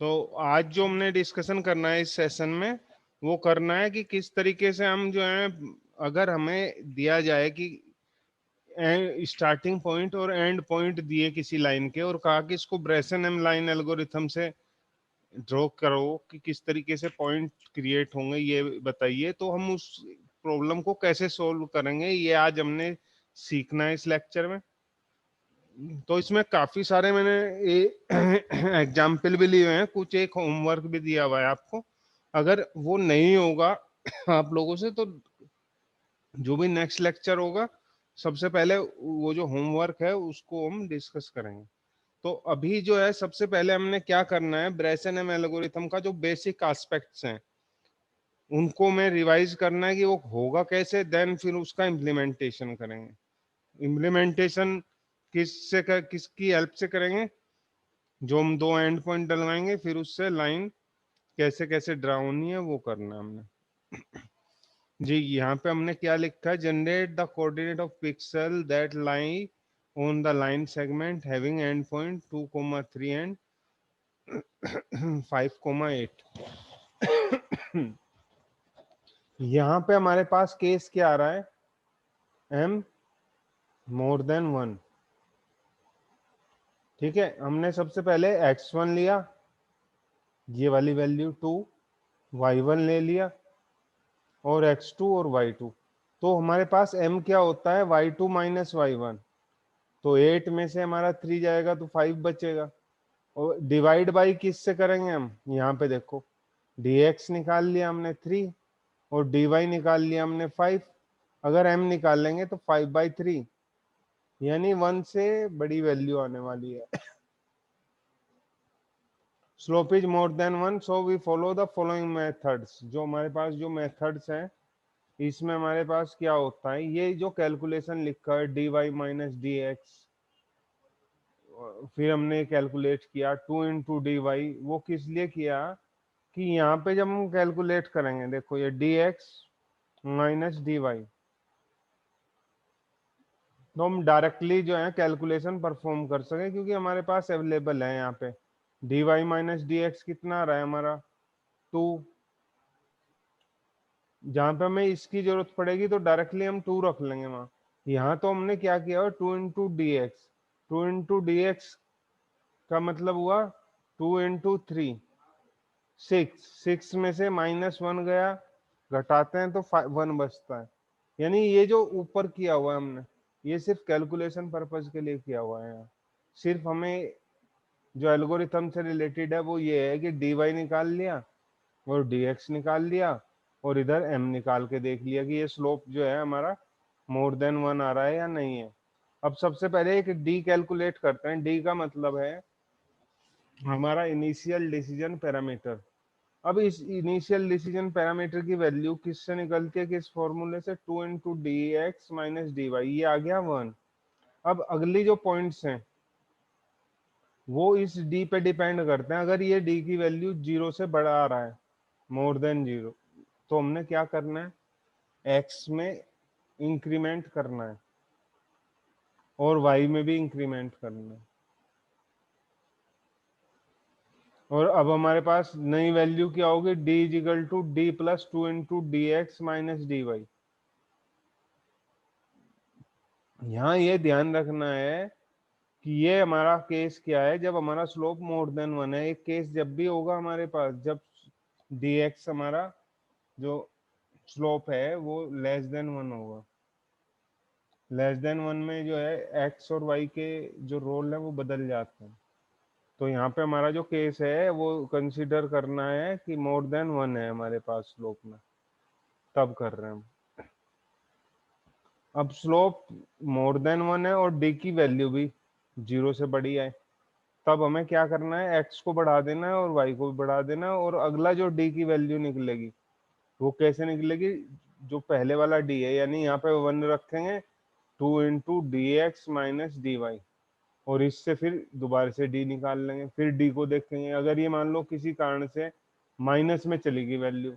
तो आज जो हमने डिस्कशन करना है इस सेशन में, वो करना है कि किस तरीके से हम जो है, अगर हमें दिया जाए कि स्टार्टिंग पॉइंट और एंड पॉइंट दिए किसी लाइन के, और कहा कि इसको ब्रेसन एम लाइन एल्गोरिथम से ड्रॉ करो कि किस तरीके से पॉइंट क्रिएट होंगे, ये बताइए। तो हम उस प्रॉब्लम को कैसे सोल्व करेंगे, ये आज हमने सीखना है इस लेक्चर में। तो इसमें काफी सारे मैंने एग्जाम्पल भी लिए हुए हैं, कुछ एक होमवर्क भी दिया हुआ है आपको। अगर वो नहीं होगा आप लोगों से, तो जो भी नेक्स्ट लेक्चर होगा, सबसे पहले वो जो होमवर्क है उसको हम डिस्कस करेंगे। तो अभी जो है, सबसे पहले हमने क्या करना है, ब्रेसन एम एल्गोरिथम का जो बेसिक एस्पेक्ट्स हैं उनको मैं रिवाइज करना है कि वो होगा कैसे, देन फिर उसका इम्प्लीमेंटेशन करेंगे। इम्प्लीमेंटेशन किसकी हेल्प से करेंगे? जो हम दो एंड पॉइंट डलवाएंगे, फिर उससे लाइन कैसे कैसे ड्रा होनी है वो करना है हमने। जी, यहाँ पे हमने क्या लिखा है, generate the coordinate of pixel that lie on the line segment having and point 2,3 and 5,8। यहाँ पे हमारे पास केस क्या आ रहा है, m मोर देन 1। ठीक है, हमने सबसे पहले x1 लिया, ये वाली वैल्यू 2, y1 ले लिया, और x2 और y2। तो हमारे पास m क्या होता है, y2 माइनस y1। तो 8 में से हमारा 3 जाएगा तो 5 बचेगा। और डिवाइड बाई किस से करेंगे हम, यहाँ पे देखो, dx निकाल लिया हमने 3, और dy निकाल लिया हमने 5। अगर m निकाल लेंगे तो 5/3, यानी 1 से बड़ी वैल्यू आने वाली है। Slope is more than 1, so we follow the following methods. जो हमारे पास जो मेथड्स हैं, इसमें हमारे पास क्या होता है, ये जो कैलकुलेशन लिखा है dy माइनस डी एक्स, फिर हमने कैलकुलेट किया 2 × dy, वो किस लिए किया कि यहाँ पे जब हम कैलकुलेट करेंगे, देखो ये dx माइनस dy, तो हम डायरेक्टली जो है कैलकुलेशन परफॉर्म कर सके, क्योंकि हमारे पास अवेलेबल है यहाँ पे dy माइनस डी एक्स कितना आ रहा है हमारा 2। जहाँ पे हमें इसकी जरूरत पड़ेगी तो डायरेक्टली हम 2 रख लेंगे वहां। यहाँ तो हमने क्या किया, 2 × dx। 2 × dx का मतलब हुआ 2 × 3, 6। में से -1 गया, घटाते हैं तो 1 बचता है। यानी ये जो ऊपर किया हुआ है हमने, ये सिर्फ कैलकुलेशन पर्पज के लिए किया हुआ है। यहाँ सिर्फ हमें जो एल्गोरिथम से रिलेटेड है वो ये है कि dy निकाल लिया और dx निकाल लिया, और इधर m निकाल के देख लिया कि ये स्लोप जो है हमारा मोर देन 1 आ रहा है या नहीं है। अब सबसे पहले एक d कैलकुलेट करते हैं। d का मतलब है हमारा इनिशियल डिसीजन पैरामीटर। अब इस इनिशियल डिसीजन पैरामीटर की वैल्यू किससे निकलती है, किस फॉर्मूले से, 2 × dx माइनस dy, ये आ गया 1। अब अगली जो पॉइंट्स हैं वो इस d पे डिपेंड करते हैं। अगर ये d की वैल्यू 0 से बड़ा आ रहा है, मोर देन 0, तो हमने क्या करना है, x में इंक्रीमेंट करना है और y में भी इंक्रीमेंट करना है। और अब हमारे पास नई वैल्यू क्या होगी, d is equal to d plus 2 × dx minus dy। यहाँ ये ध्यान रखना है कि ये हमारा केस क्या है, जब हमारा स्लोप मोर देन 1 है। एक केस जब भी होगा हमारे पास, जब dx हमारा जो स्लोप है वो लेस देन 1 होगा। लेस देन 1 में जो है x और y के जो रोल है वो बदल जाते हैं। तो यहाँ पे हमारा जो केस है वो कंसीडर करना है कि मोर देन 1 है हमारे पास स्लोप में, तब कर रहे हैं हम। अब स्लोप मोर देन 1 है और d की वैल्यू भी 0 से बड़ी है, तब हमें क्या करना है, x को बढ़ा देना है और y को भी बढ़ा देना है। और अगला जो d की वैल्यू निकलेगी वो कैसे निकलेगी, जो पहले वाला d है, यानी यहाँ पे 1 रखेंगे, 2 × dx माइनस dy, और इससे फिर दोबारा से d निकाल लेंगे। फिर d को देखेंगे, अगर ये मान लो किसी कारण से माइनस में चली गई वैल्यू,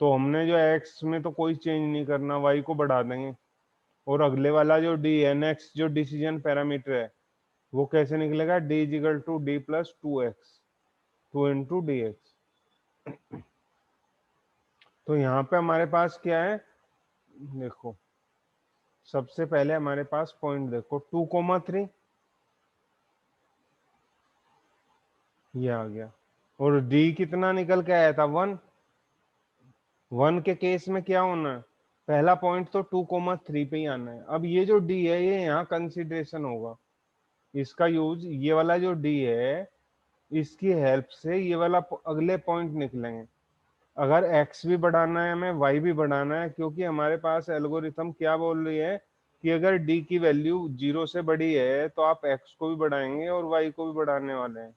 तो हमने जो x में तो कोई चेंज नहीं करना, y को बढ़ा देंगे। और अगले वाला जो d है, नेक्स्ट जो डिसीजन पैरामीटर है, वो कैसे निकलेगा, d is equal to d plus 2x। 2 into D X. तो यहाँ पे हमारे पास क्या है, देखो सबसे पहले हमारे पास पॉइंट देखो 2,3 ये आ गया, और डी कितना निकल के आया था 1। 1 के केस में क्या होना है, पहला पॉइंट तो 2,3 पे ही आना है। अब ये जो डी है ये यहाँ कंसिडरेशन होगा, इसका यूज, ये वाला जो डी है इसकी हेल्प से ये वाला अगले पॉइंट निकलेंगे। अगर x भी बढ़ाना है हमें, y भी बढ़ाना है, क्योंकि हमारे पास एल्गोरिथम क्या बोल रही है कि अगर d की वैल्यू 0 से बड़ी है तो आप x को भी बढ़ाएंगे और y को भी बढ़ाने वाले हैं।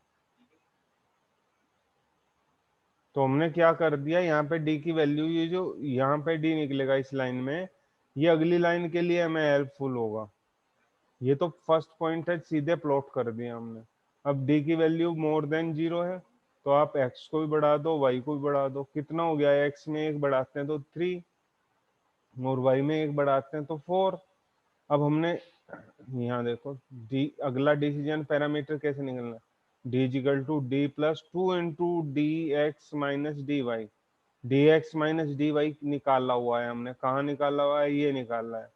तो हमने क्या कर दिया, यहाँ पे d की वैल्यू, ये जो यहाँ पे d निकलेगा इस लाइन में, ये अगली लाइन के लिए हमें हेल्पफुल होगा। ये तो फर्स्ट पॉइंट है, सीधे प्लॉट कर दिया हमने। अब d की वैल्यू मोर देन 0 है तो आप x को भी बढ़ा दो, y को भी बढ़ा दो। कितना हो गया, x में 1 बढ़ाते हैं तो 3, और y में 1 बढ़ाते हैं तो 4। अब हमने यहाँ देखो d, अगला डिसीजन पैरामीटर कैसे निकलना है, d is equal to D plus 2 into D X minus D Y. D X minus D Y निकाला हुआ है हमने, कहाँ निकाला हुआ है, ये निकाला है,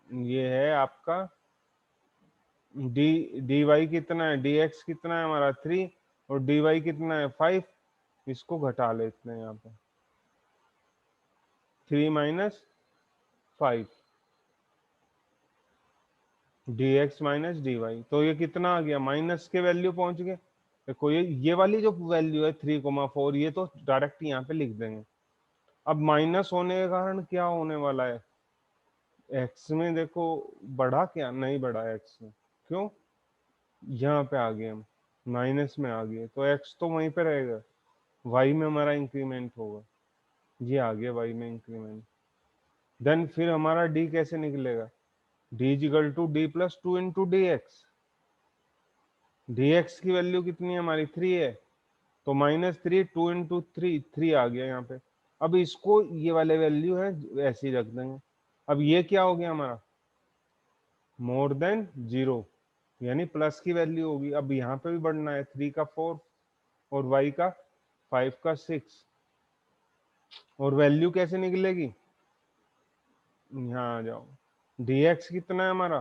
ये है आपका डी, डी वाई कितना है, डी एक्स कितना है हमारा 3, और डी वाई कितना है 5। इसको घटा लेते हैं यहाँ पे, 3 minus 5 D X minus D Y. तो ये कितना आ गया, माइनस के वैल्यू पहुंच गए। देखो ये वाली जो वैल्यू है 3,4, ये तो डायरेक्ट यहाँ पे लिख देंगे। अब माइनस होने के कारण क्या होने वाला है, एक्स में देखो बढ़ा, क्या नहीं बढ़ा एक्स में, क्यों, यहाँ पे आ गए हम, माइनस में आ गए तो एक्स तो वहीं पे रहेगा, वाई में हमारा इंक्रीमेंट होगा, ये आ गया वाई में इंक्रीमेंट। देन फिर हमारा डी कैसे निकलेगा, D is equal to D plus 2 into D X. D X की वैल्यू कितनी है हमारी 3 है, तो -3, 2 इंटू 3, 3 आ गया यहाँ पे। अब इसको, ये वाले वैल्यू है ऐसे ही रख देंगे। अब ये क्या हो गया हमारा, मोर देन 0, यानी प्लस की वैल्यू होगी। अब यहाँ पे भी बढ़ना है, 3 का 4 और y का 5 का 6, और वैल्यू कैसे निकलेगी, यहाँ आ जाओ, dx कितना है हमारा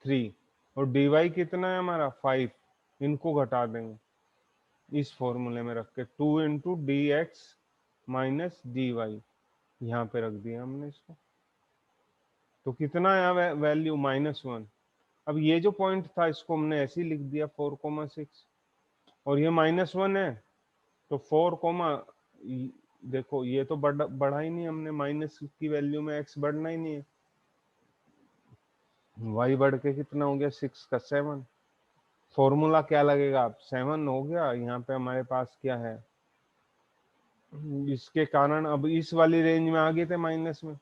3 और dy कितना है हमारा 5, इनको घटा देंगे इस फॉर्मूले में रख के, 2 into D X minus D Y, यहाँ पे रख दिया हमने इसको। तो कितना आया वैल्यू, -1। अब ये जो पॉइंट था इसको हमने ऐसे ही लिख दिया 4,6, और ये -1 है तो 4, देखो ये तो बढ़ा ही नहीं हमने, माइनस की वैल्यू में x बढ़ना ही नहीं है, y बढ़ के कितना हो गया 6 का 7। फॉर्मूला क्या लगेगा, आप 7 हो गया। यहाँ पे हमारे पास क्या है, इसके कारण अब इस वाली रेंज में आ गए थे माइनस में,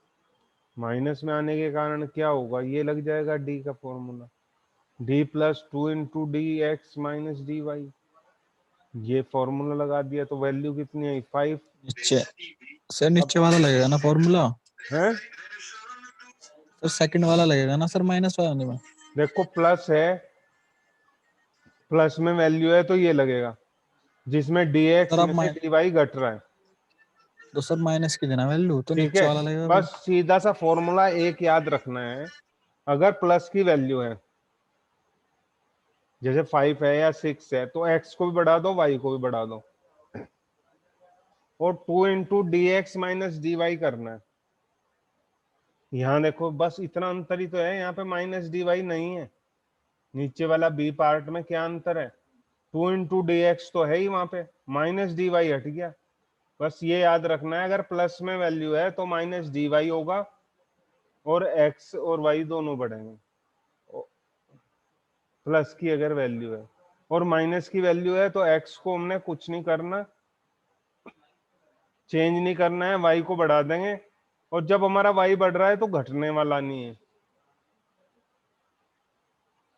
माइनस में आने के कारण क्या होगा, ये लग जाएगा डी का formula, D plus 2 into D X minus D Y. ये फॉर्मूला लगा दिया तो वैल्यू कितनी आई 5। नीचे सर, अब नीचे वाला लगेगा ना फॉर्मूला, है, सर सेकंड वाला लगेगा ना सर, माइनस वाला नहीं। देखो प्लस है, प्लस में वैल्यू है तो ये लगेगा, जिसमें डी एक्स सर आप में से डी वाई घट रहा है। तो सर माइनस की देना वैल्यू, तो ठीक नीचे है, वाला लगेगा फिर। बस सीधा सा फॉर्मूला एक याद रखना है, अगर प्लस की वैल्यू है, जैसे 5 है या 6 है, तो x को भी बढ़ा दो, y को भी बढ़ा दो, और 2 into D X minus D Y करना है। यहाँ देखो बस इतना अंतर ही तो है, यहाँ पे माइनस डी वाई नहीं है, नीचे वाला बी पार्ट में क्या अंतर है, 2 इंटू डी एक्स तो है ही, वहां पे माइनस डी वाई हट गया। बस ये याद रखना है, अगर प्लस में वैल्यू है तो माइनस डी वाई होगा, और x और y दोनों बढ़ेंगे, प्लस की अगर वैल्यू है, और माइनस की वैल्यू है तो x को हमने कुछ नहीं करना, चेंज नहीं करना है, y को बढ़ा देंगे, और जब हमारा y बढ़ रहा है तो घटने वाला नहीं है,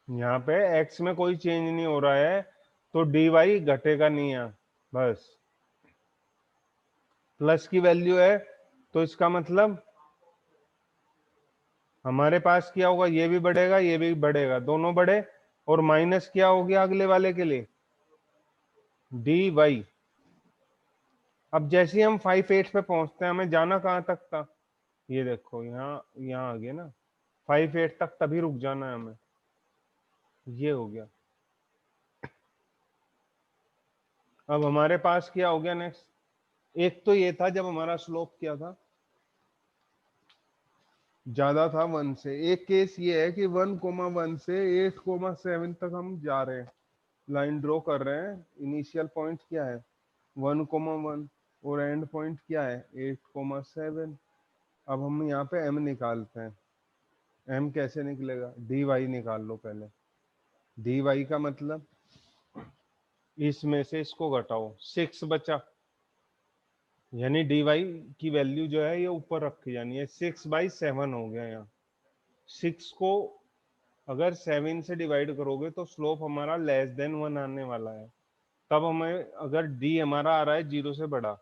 यहाँ पे x में कोई चेंज नहीं हो रहा है तो डी वाई घटेगा नहीं है। बस प्लस की वैल्यू है तो इसका मतलब हमारे पास क्या होगा, ये भी बढ़ेगा ये भी बढ़ेगा, दोनों बढ़े, और माइनस क्या हो गया अगले वाले के लिए, डी वाई। अब जैसे ही हम 5 8 पे पहुंचते हैं, हमें जाना कहाँ तक था, ये देखो यहाँ, यहाँ आ गया ना, 5 8 तक तभी रुक जाना है हमें। ये हो गया। अब हमारे पास क्या हो गया नेक्स्ट, एक तो ये था जब हमारा स्लोप क्या था, ज्यादा था 1 से। एक केस ये है कि 1,1 से 8,7 तक हम जा रहे हैं, लाइन ड्रॉ कर रहे हैं। इनिशियल पॉइंट क्या है 1,1 और एंड पॉइंट क्या है 8,7। अब हम यहाँ पे m निकालते हैं। m कैसे निकलेगा, dy निकाल लो पहले। dy का मतलब इसमें से इसको घटाओ, 6 बचा, यानी dy की वैल्यू जो है ये ऊपर रखी जानी है। 6/7 हो गया यहाँ। 6 को अगर 7 से डिवाइड करोगे तो स्लोप हमारा लेस देन 1 आने वाला है। तब हमें, अगर d हमारा आ रहा है 0 से बड़ा,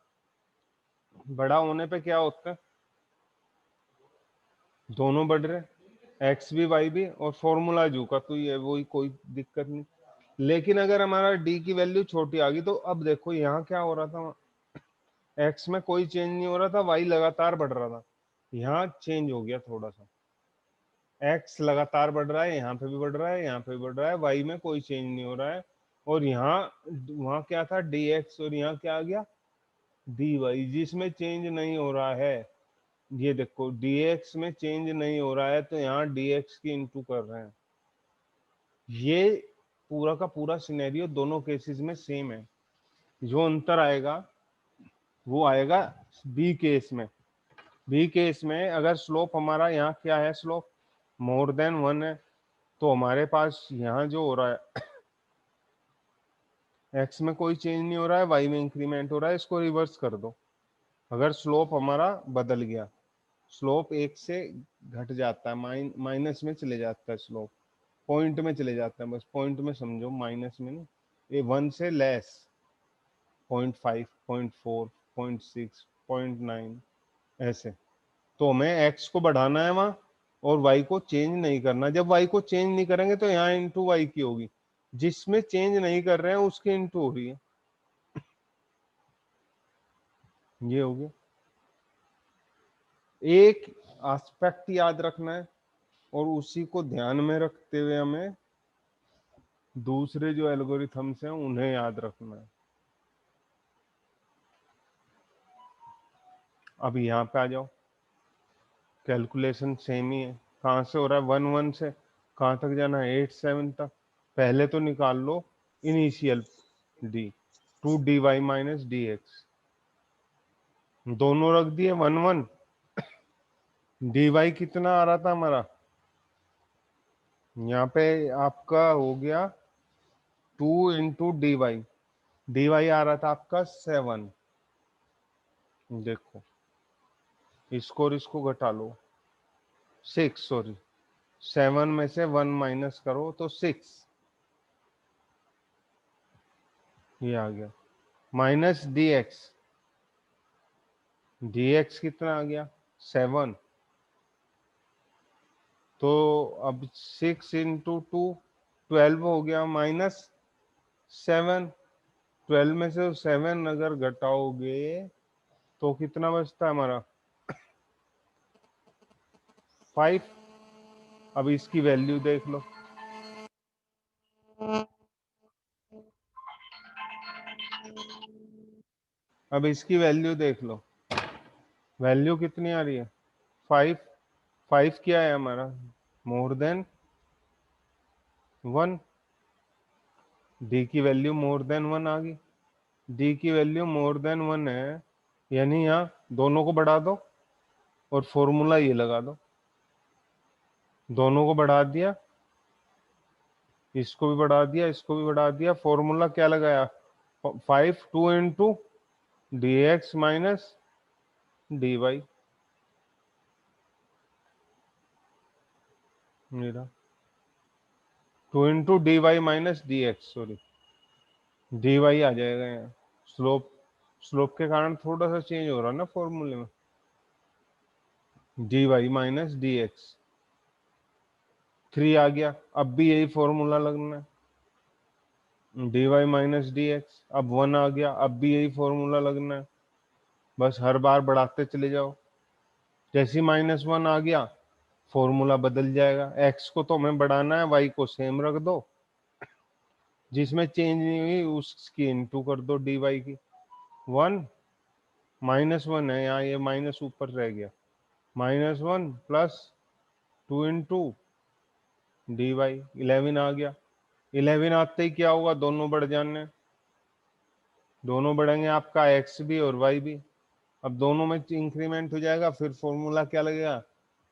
बड़ा होने पे क्या होता है, दोनों बढ़ रहे, एक्स भी वाई भी, और फॉर्मूला जू का तो ये वही, कोई दिक्कत नहीं। लेकिन अगर हमारा डी की वैल्यू छोटी आ गई, तो अब देखो यहाँ क्या हो रहा था, एक्स में कोई चेंज नहीं हो रहा था, वाई लगातार बढ़ रहा था। यहाँ चेंज हो गया थोड़ा सा, एक्स लगातार बढ़ रहा है, यहाँ पे भी बढ़ रहा है, यहाँ पे भी बढ़ रहा है, वाई में कोई चेंज नहीं हो रहा है। और यहाँ, वहाँ क्या था डी एक्स, और यहाँ क्या आ गया डी वाई, जिसमें चेंज नहीं हो रहा है। ये देखो dx में चेंज नहीं हो रहा है, तो यहाँ dx की इंटू कर रहे हैं। ये पूरा का पूरा सिनेरियो दोनों केसेस में सेम है। जो अंतर आएगा वो आएगा बी केस में। बी केस में अगर स्लोप हमारा, यहाँ क्या है स्लोप मोर देन 1 है, तो हमारे पास यहाँ जो हो रहा है x में कोई चेंज नहीं हो रहा है, y में इंक्रीमेंट हो रहा है। इसको रिवर्स कर दो। अगर स्लोप हमारा बदल गया, स्लोप 1 से घट जाता है, माइनस में चले जाता है, स्लोप पॉइंट में चले जाता है, बस पॉइंट में समझो, माइनस में नहीं। ये 1 से लेस, 0.5, 0.4, 0.6, 0.9 ऐसे, तो हमें x को बढ़ाना है वहां, और y को चेंज नहीं करना। जब y को चेंज नहीं करेंगे तो यहाँ इंटू वाई की होगी, जिसमें चेंज नहीं कर रहे हैं उसकी इंटू हो रही है। ये हो गया। एक एस्पेक्ट याद रखना है, और उसी को ध्यान में रखते हुए हमें दूसरे जो एल्गोरिथम्स हैं उन्हें याद रखना है। अब यहाँ पे आ जाओ, कैलकुलेशन सेम ही है। कहाँ से हो रहा है 1 1 से, कहाँ तक जाना है 8 7 तक। पहले तो निकाल लो इनिशियल डी, 2 dy - dx, दोनों रख दिए 1 1। dy कितना आ रहा था हमारा, यहाँ पे आपका हो गया 2 × dy आ रहा था आपका 7। देखो इसको और इसको घटा लो, 6, सॉरी 7 में से 1 माइनस करो तो 6, ये आ गया। माइनस dx कितना आ गया 7। तो अब 6 × 2 12 हो गया, माइनस 7। 12 में से 7 अगर घटाओगे तो कितना बचता है हमारा 5। अब इसकी वैल्यू देख लो, अब इसकी वैल्यू देख लो, वैल्यू कितनी आ रही है 5। 5 क्या है हमारा, मोर देन 1। डी की वैल्यू मोर देन 1 आ गई। डी की वैल्यू मोर देन 1 है, यानी यहाँ दोनों को बढ़ा दो और फॉर्मूला ये लगा दो। दोनों को बढ़ा दिया, इसको भी बढ़ा दिया, इसको भी बढ़ा दिया, फॉर्मूला क्या लगाया 5 2 × dx - dy। मेरा 2 × dy - dx, सॉरी dy आ जाएगा यहाँ। स्लोप, स्लोप के कारण थोड़ा सा चेंज हो रहा है ना फॉर्मूले में। dy - dx 3 आ गया। अब भी यही फॉर्मूला लगना है, dy माइनस डी एक्स। अब 1 आ गया, अब भी यही फॉर्मूला लगना है, बस हर बार बढ़ाते चले जाओ। जैसे -1 आ गया फॉर्मूला बदल जाएगा। एक्स को तो हमें बढ़ाना है, वाई को सेम रख दो, जिसमें चेंज नहीं हुई उसकी इनटू कर दो डी वाई की। 1 -1 है यहाँ, ये माइनस ऊपर रह गया, -1 प्लस 2 डी वाई। 11 आ गया। 11 आते ही क्या होगा, दोनों बढ़ जाने, दोनों बढ़ेंगे, आपका एक्स भी और वाई भी। अब दोनों में इंक्रीमेंट हो जाएगा, फिर फॉर्मूला क्या लगेगा,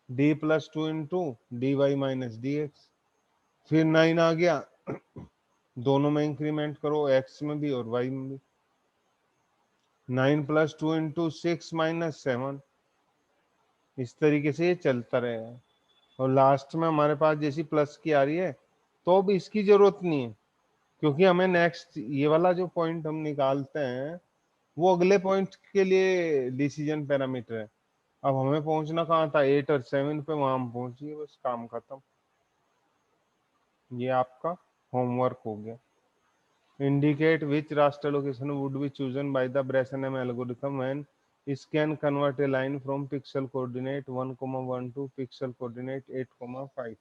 D plus 2 D Y minus D X. फिर 9 आ गया, दोनों में इंक्रीमेंट करो, एक्स में भी और वाई में भी। 9 प्लस 2 × 6 -7। इस तरीके से ये चलता रहेगा, और लास्ट में हमारे पास जैसी प्लस की आ रही है तो अब इसकी जरूरत नहीं है, क्योंकि हमें नेक्स्ट ये वाला जो पॉइंट हम निकालते हैं वो अगले पॉइंट के लिए डिसीजन पैरामीटर है। अब हमें पहुंचना कहाँ था, 8 और 7 पे, वहां हम पहुंच गए, बस काम खत्म। ये आपका होमवर्क हो गया। Indicate which raster location would be chosen by the Bresenham algorithm when scan convert a line from pixel coordinate 1,1 to pixel coordinate 8,5।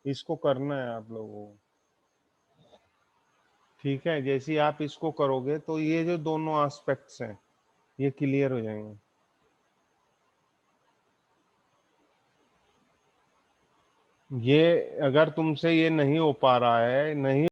इसको करना है आप लोगों को, ठीक है। जैसे ही आप इसको करोगे तो ये जो दोनों एस्पेक्ट्स हैं ये क्लियर हो जाएंगे। ये अगर तुमसे ये नहीं हो पा रहा है, नहीं